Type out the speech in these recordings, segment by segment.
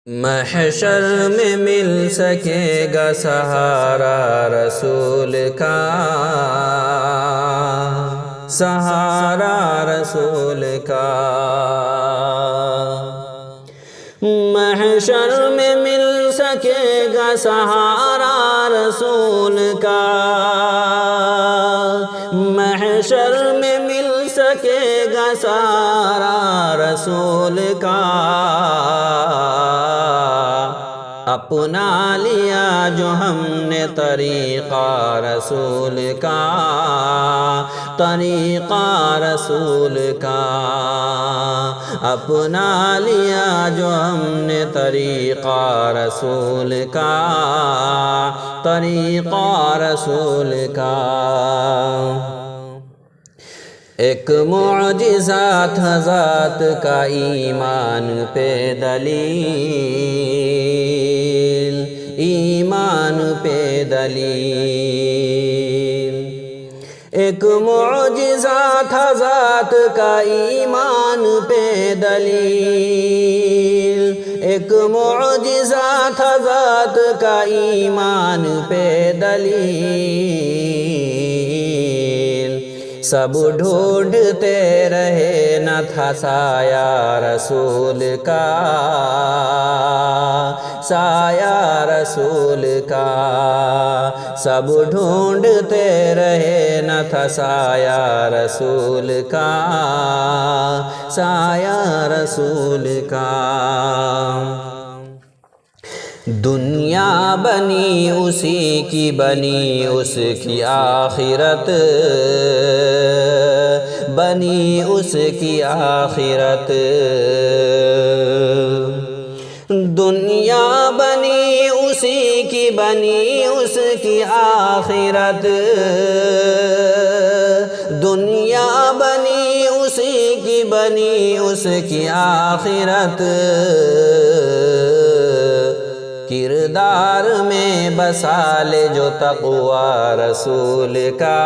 محشر میں مل سکے گا سہارا رسول کا، سہارا رسول کا۔ محشر میں مل سکے گا سہارا رسول کا، محشر میں مل سکے گا سہارا رسول کا۔ اپنا لیا جو ہم نے طریقہ رسول کا، طریقہ رسول کا۔ اپنا لیا جو ہم نے طریقہ رسول کا، طریقہ رسول کا۔ ایک معجزہ تھا ذات کا ایمان پہ دلیل، ایمان پہ دلیل۔ ایک معجزہ تھا ذات کا ایمان پہ دلیل، ایک معجزہ تھا ذات کا ایمان پہ دلیل۔ سب ڈھونڈتے رہے نہ تھا سایہ رسول کا، سایہ رسول کا۔ سب ڈھونڈتے رہے نہ تھا سایہ رسول کا، سایہ رسول کا۔ دنیا بنی اسی کی، بنی اس کی آخرت، بنی اس کی آخرت۔ دنیا بنی اسی کی، بنی اس کی آخرت۔ دنیا بنی اسی کی، بنی اس کی آخرت۔ کردار میں بسا لے جو تقوی رسول کا،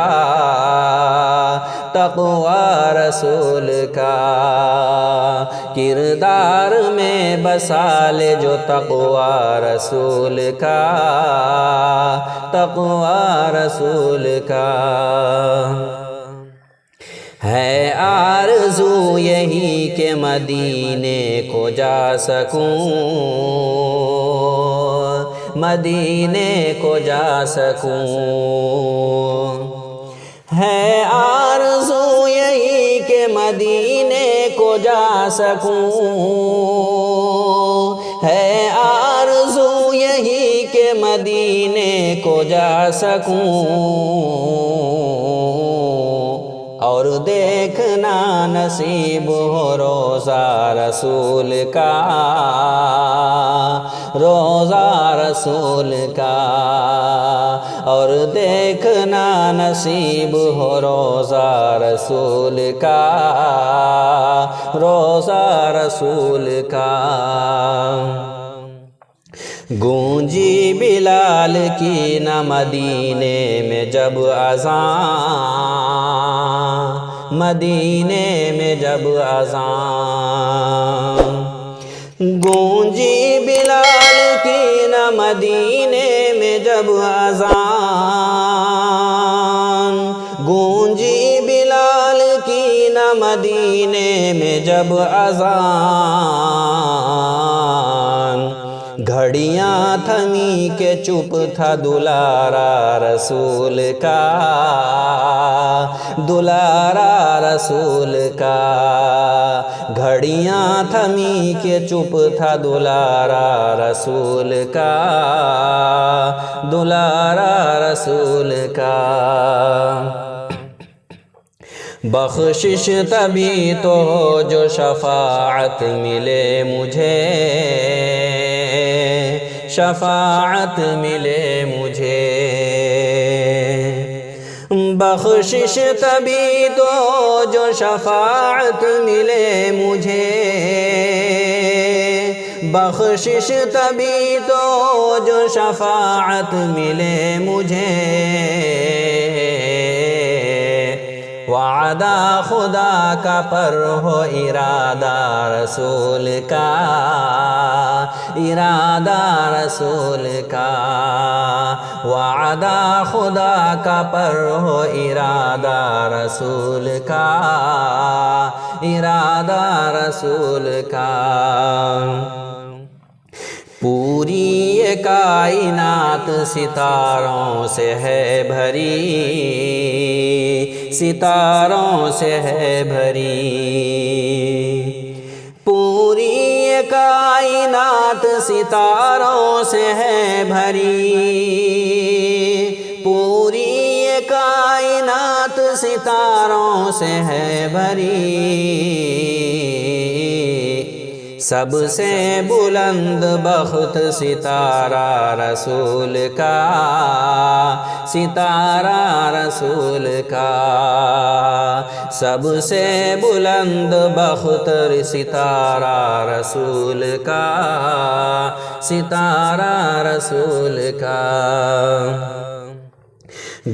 تقوی رسول کا۔ کردار میں بسا لے جو تقوی رسول کا، تقوی رسول کا۔ ہے آرزو یہی کہ مدینے کو جا سکوں، مدینے کو جا سکوں۔ ہے آرزو یہی کہ مدینے کو جا سکوں، ہے آرزو یہی کہ مدینے کو جا سکوں۔ اور دیکھنا نصیب ہو روضہ رسول کا، روضہ رسول کا۔ اور دیکھنا نصیب ہو روضہ رسول کا، روضہ رسول کا۔ گونجی بلال کی نہ مدینے میں جب اذان، مدینے میں جب اذان۔ گونجی بلال کی نہ مدینے میں جب اذان، گونجی بلال کی نہ مدینے میں جب اذان۔ گھڑیاں تھمی کہ چپ تھا دلارا رسول کا، دلارا رسول کا۔ گھڑیاں تھمی کہ چپ تھا دلارا رسول کا، دلارا رسول کا۔ بخشش تبھی تو ہو جو شفاعت ملے مجھے، شفاعت ملے مجھے۔ بخشش تبھی تو جو شفاعت ملے مجھے، بخشش تبھی تو جو شفاعت ملے مجھے۔ وعدہ خدا کا پر ہو ارادہ رسول کا، ارادہ رسول کا، وعدہ خدا کا پر ہو ارادہ رسول کا، ارادہ رسول کا۔ پوری یہ کائنات ستاروں سے ہے بھری، ستاروں سے ہے بھری، پوری یہ کائنات ستاروں سے ہے بھری، پوری یہ کائنات ستاروں سے ہے بھری، سب سے بلند بخت ستارہ رسول کا، ستارہ رسول کا، سب سے بلند بخت ستارہ رسول کا، ستارہ رسول کا۔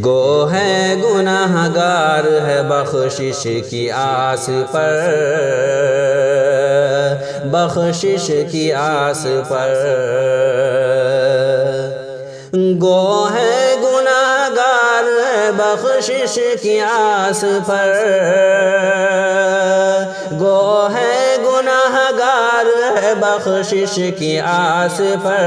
گو ہے گناہگار ہے بخشش کی آس پر، بخشش کی آس پر، گو ہے گناہگار ہے بخشش کی آس پر، گو ہے گناہگار ہے بخشش کی آس پر،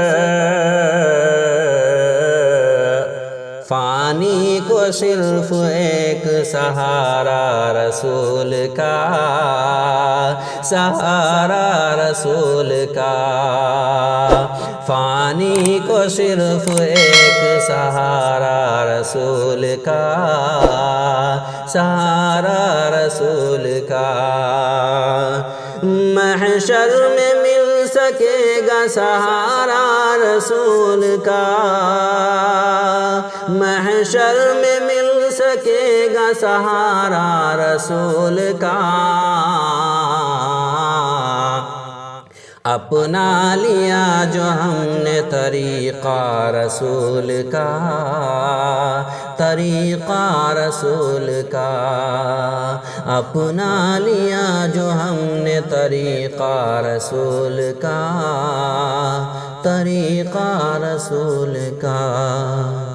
فانی کو صرف ایک سہارا رسول کا، سہارا رسول کا، فانی کو صرف ایک سہارا رسول کا، سہارا رسول کا۔ محشر میں مل سکے گا سہارا رسول کا، محشر میں مل سکے گا سہارا رسول کا، اپنا لیا جو ہم نے طریقہ رسول کا، طریقہ رسول کا، اپنا لیا جو ہم نے طریقہ رسول کا، طریقہ رسول کا۔